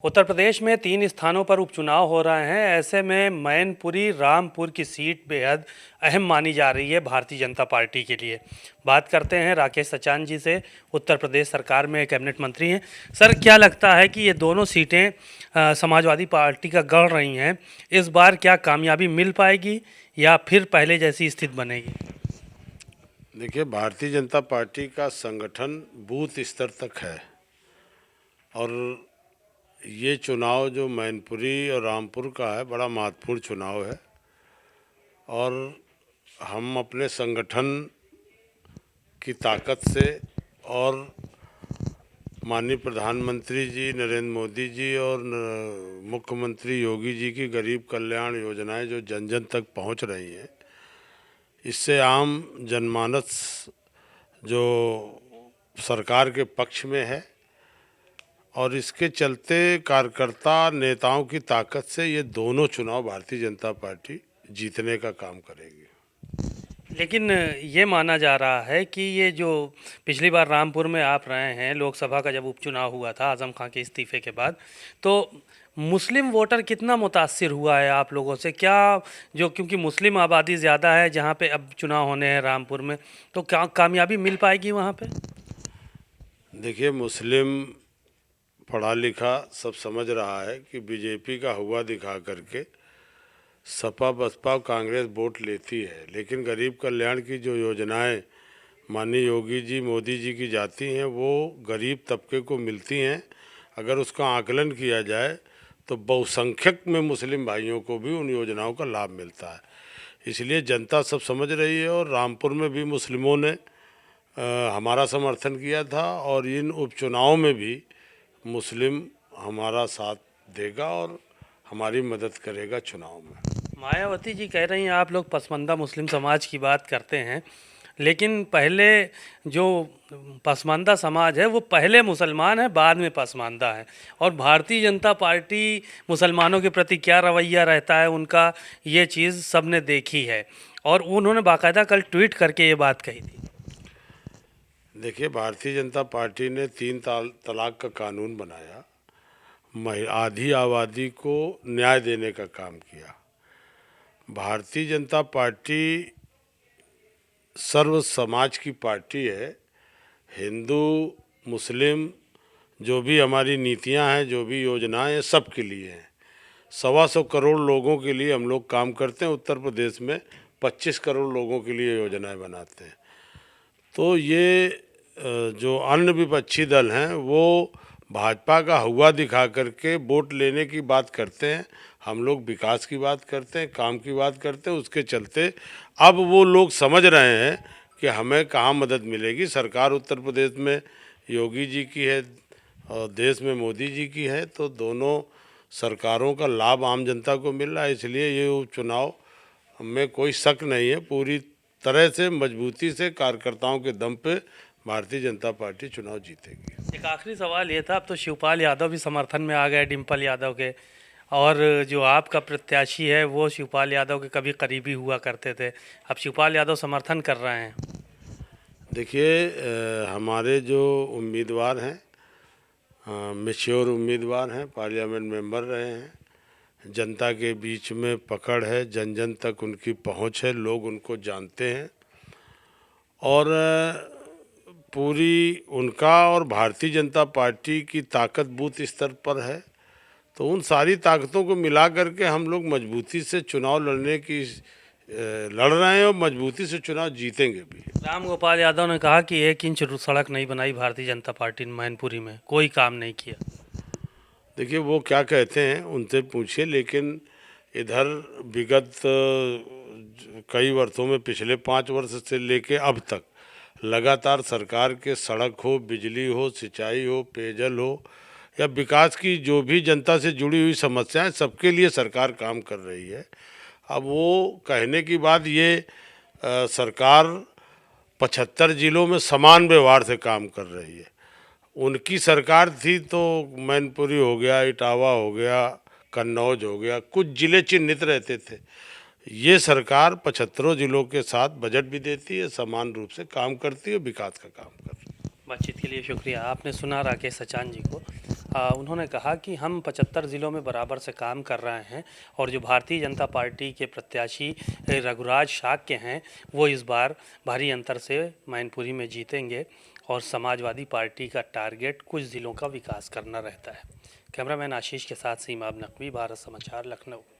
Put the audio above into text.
उत्तर प्रदेश में 3 स्थानों पर उपचुनाव हो रहे हैं। ऐसे में मैनपुरी रामपुर की सीट बेहद अहम मानी जा रही है भारतीय जनता पार्टी के लिए। बात करते हैं राकेश सचान जी से, उत्तर प्रदेश सरकार में कैबिनेट मंत्री हैं। सर, क्या लगता है कि ये दोनों सीटें समाजवादी पार्टी का गढ़ रही हैं, इस बार क्या कामयाबी मिल पाएगी या फिर पहले जैसी स्थिति बनेगी? देखिए, भारतीय जनता पार्टी का संगठन बूथ स्तर तक है और ये चुनाव जो मैनपुरी और रामपुर का है बड़ा महत्वपूर्ण चुनाव है और हम अपने संगठन की ताकत से और माननीय प्रधानमंत्री जी नरेंद्र मोदी जी और मुख्यमंत्री योगी जी की गरीब कल्याण योजनाएं जो जन जन तक पहुंच रही हैं, इससे आम जनमानस जो सरकार के पक्ष में है और इसके चलते कार्यकर्ता नेताओं की ताकत से ये दोनों चुनाव भारतीय जनता पार्टी जीतने का काम करेगी। लेकिन ये माना जा रहा है कि ये जो पिछली बार रामपुर में आप रहे हैं, लोकसभा का जब उपचुनाव हुआ था आज़म खां के इस्तीफे के बाद, तो मुस्लिम वोटर कितना मुतासिर हुआ है आप लोगों से? क्या जो क्योंकि मुस्लिम आबादी ज़्यादा है जहाँ पे अब चुनाव होने हैं रामपुर में, तो क्या कामयाबी मिल पाएगी वहाँ पे? देखिए, मुस्लिम पढ़ा लिखा सब समझ रहा है कि बीजेपी का हुआ दिखा करके सपा बसपा कांग्रेस वोट लेती है, लेकिन गरीब कल्याण की जो योजनाएं माननीय योगी जी मोदी जी की जाती हैं वो गरीब तबके को मिलती हैं। अगर उसका आकलन किया जाए तो बहुसंख्यक में मुस्लिम भाइयों को भी उन योजनाओं का लाभ मिलता है। इसलिए जनता सब समझ रही है और रामपुर में भी मुस्लिमों ने हमारा समर्थन किया था और इन उपचुनाव में भी मुस्लिम हमारा साथ देगा और हमारी मदद करेगा चुनाव में। मायावती जी कह रही हैं आप लोग पसमानदा मुस्लिम समाज की बात करते हैं, लेकिन पहले जो पसमानदा समाज है वो पहले मुसलमान है, बाद में पसमानदा है। और भारतीय जनता पार्टी मुसलमानों के प्रति क्या रवैया रहता है उनका, ये चीज़ सबने देखी है और उन्होंने बाकायदा कल ट्वीट करके ये बात कही थी। देखिए, भारतीय जनता पार्टी ने 3 तलाक का कानून बनाया, आधी आबादी को न्याय देने का काम किया। भारतीय जनता पार्टी सर्व समाज की पार्टी है। हिंदू मुस्लिम जो भी हमारी नीतियां हैं, जो भी योजनाएं हैं, सबके लिए हैं। 125 करोड़ लोगों के लिए हम लोग काम करते हैं। उत्तर प्रदेश में 25 करोड़ लोगों के लिए योजनाएं बनाते हैं। तो ये जो अन्य विपक्षी दल हैं वो भाजपा का हुआ दिखा करके वोट लेने की बात करते हैं। हम लोग विकास की बात करते हैं, काम की बात करते हैं। उसके चलते अब वो लोग समझ रहे हैं कि हमें कहाँ मदद मिलेगी। सरकार उत्तर प्रदेश में योगी जी की है और देश में मोदी जी की है, तो दोनों सरकारों का लाभ आम जनता को मिल रहा है। इसलिए ये उपचुनाव में कोई शक नहीं है, पूरी तरह से मजबूती से कार्यकर्ताओं के दम पे भारतीय जनता पार्टी चुनाव जीतेगी। एक आखिरी सवाल ये था, अब तो शिवपाल यादव भी समर्थन में आ गए डिम्पल यादव के, और जो आपका प्रत्याशी है वो शिवपाल यादव के कभी करीबी हुआ करते थे, अब शिवपाल यादव समर्थन कर रहे हैं। देखिए, हमारे जो उम्मीदवार हैं मैच्योर उम्मीदवार हैं, पार्लियामेंट मेंबर रहे हैं, जनता के बीच में पकड़ है, जन जन तक उनकी पहुंच है, लोग उनको जानते हैं और पूरी उनका और भारतीय जनता पार्टी की ताकत बूथ स्तर पर है। तो उन सारी ताकतों को मिला करके हम लोग मजबूती से चुनाव लड़ रहे हैं और मजबूती से चुनाव जीतेंगे भी। राम गोपाल यादव ने कहा कि 1 इंच सड़क नहीं बनाई भारतीय जनता पार्टी ने मैनपुरी में, कोई काम नहीं किया। देखिए, वो क्या कहते हैं उनसे पूछिए, लेकिन इधर विगत कई वर्षों में पिछले 5 वर्ष से लेके अब तक लगातार सरकार के सड़क हो, बिजली हो, सिंचाई हो, पेयजल हो या विकास की जो भी जनता से जुड़ी हुई समस्याएं, सबके लिए सरकार काम कर रही है। अब वो कहने की बात ये सरकार 75 जिलों में समान व्यवहार से काम कर रही है। उनकी सरकार थी तो मैनपुरी हो गया, इटावा हो गया, कन्नौज हो गया, कुछ जिले चिन्हित रहते थे। ये सरकार 75 जिलों के साथ बजट भी देती है, समान रूप से काम करती है, विकास का काम करती है। बातचीत के लिए शुक्रिया। आपने सुना राकेश सचान जी को। उन्होंने कहा कि हम 75 ज़िलों में बराबर से काम कर रहे हैं और जो भारतीय जनता पार्टी के प्रत्याशी रघुराज शाक्य हैं वो इस बार भारी अंतर से मैनपुरी में जीतेंगे और समाजवादी पार्टी का टारगेट कुछ ज़िलों का विकास करना रहता है। कैमरामैन आशीष के साथ सीमा नकवी, भारत समाचार, लखनऊ।